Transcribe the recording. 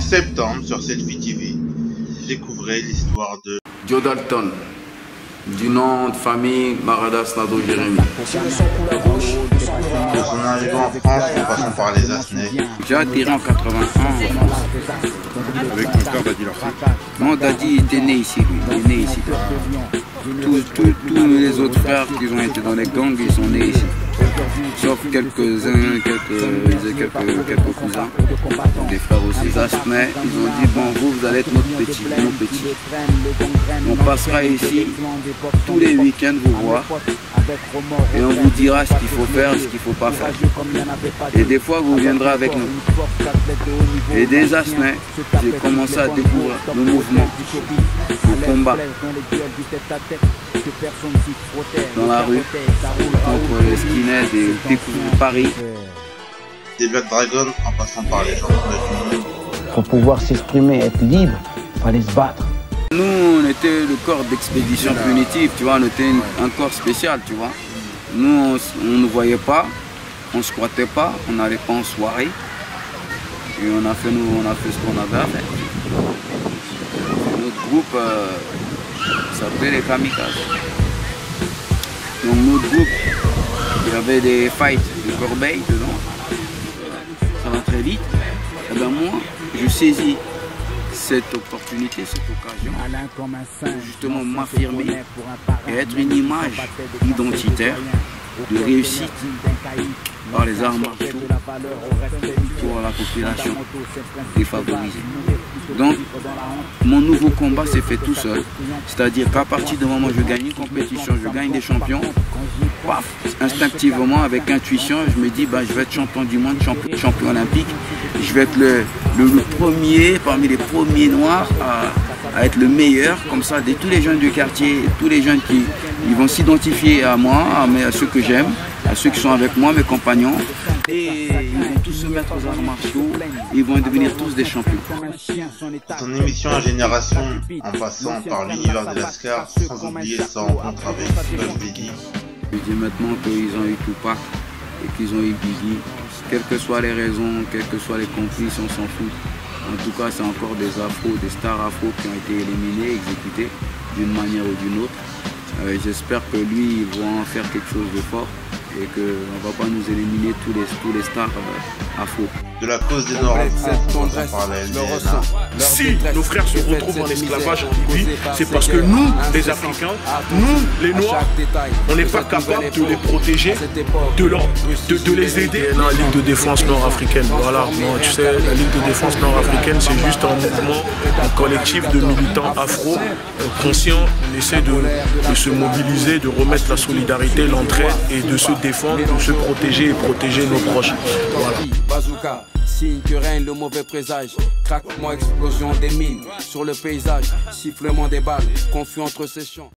septembre sur Selfie TV, découvrez l'histoire de Joe Dalton, du nom de famille Maradas Nado Jérémy. De son arrivée en France en passant par les Asnais. J'ai atterri en 81 en France. Avec ton père Dadi Larcy. Mon Dadi était né ici, lui. Il est né ici. Tous les autres frères qui ont été dans les gangs, ils sont nés ici. Sauf quelques-uns, quelques cousins, des frères aussi Asnais. Ils ont dit, bon, vous allez être nos petits. On passera ici tous les week-ends vous voir. Et on vous dira ce qu'il faut faire, ce qu'il ne faut pas faire. Et des fois, vous viendrez avec nous. Et des Asnais, j'ai commencé à découvrir le mouvement, le combat dans la rue, contre les skinheads et découvrir Paris. Des Black Dragons en passant par les gens de monde. Pour pouvoir s'exprimer, être libre, il fallait se battre. Nous, on était le corps d'expédition punitive, tu vois, on était un corps spécial, tu vois. Nous, on ne voyait pas, on ne squattait pas, on n'allait pas en soirée. Et on a fait ce qu'on avait à faire. Notre groupe s'appelait les Kamikazes. Donc notre groupe, il y avait des fights de corbeilles dedans. Ça va très vite. Et bien moi, je saisis cette opportunité, cette occasion, pour justement m'affirmer et être une image identitaire de réussite par les arts martiaux pour la population défavorisée. Donc, mon nouveau combat s'est fait tout seul. C'est-à-dire qu'à partir du moment où je gagne une compétition, je gagne des champions, paf, instinctivement, avec intuition, je me dis, bah, je vais être champion du monde, champion olympique. Je vais être le premier, parmi les premiers noirs à être le meilleur. Comme ça, tous les jeunes du quartier, tous les jeunes qui ils vont s'identifier à moi, à ceux que j'aime, à ceux qui sont avec moi, mes compagnons. Et ils vont tous se mettre aux arts martiaux, ils vont devenir tous des champions. Son émission à Génération, en passant par l'univers de Lascar, sans oublier sa rencontre avec Puff Daddy. Je dis maintenant qu'ils ont eu Tupac et qu'ils ont eu Biggie. Quelles que soient les raisons, quels que soient les complices, on s'en fout. En tout cas, c'est encore des afros, des stars afro qui ont été éliminés, exécutés d'une manière ou d'une autre. J'espère que lui, il va en faire quelque chose de fort et qu'on ne va pas nous éliminer tous les stars afro. De la cause des Noirs en France, on parle à LDNA. Si nos frères se retrouvent en esclavage en Libye, c'est parce que nous, les Africains, nous, les Noirs, on n'est pas capable de les protéger, de les aider. La Ligue de défense nord-africaine, voilà. Bon, tu sais, la Ligue de défense nord-africaine, c'est juste un mouvement, un collectif de militants afro conscients. On essaie de se mobiliser, de remettre la solidarité, l'entraide et de se défendre, de se protéger et protéger nos proches. Voilà. Bazooka, signe que règne le mauvais présage. Craquement, explosion des mines sur le paysage. Sifflement des balles, confus entre ces champs.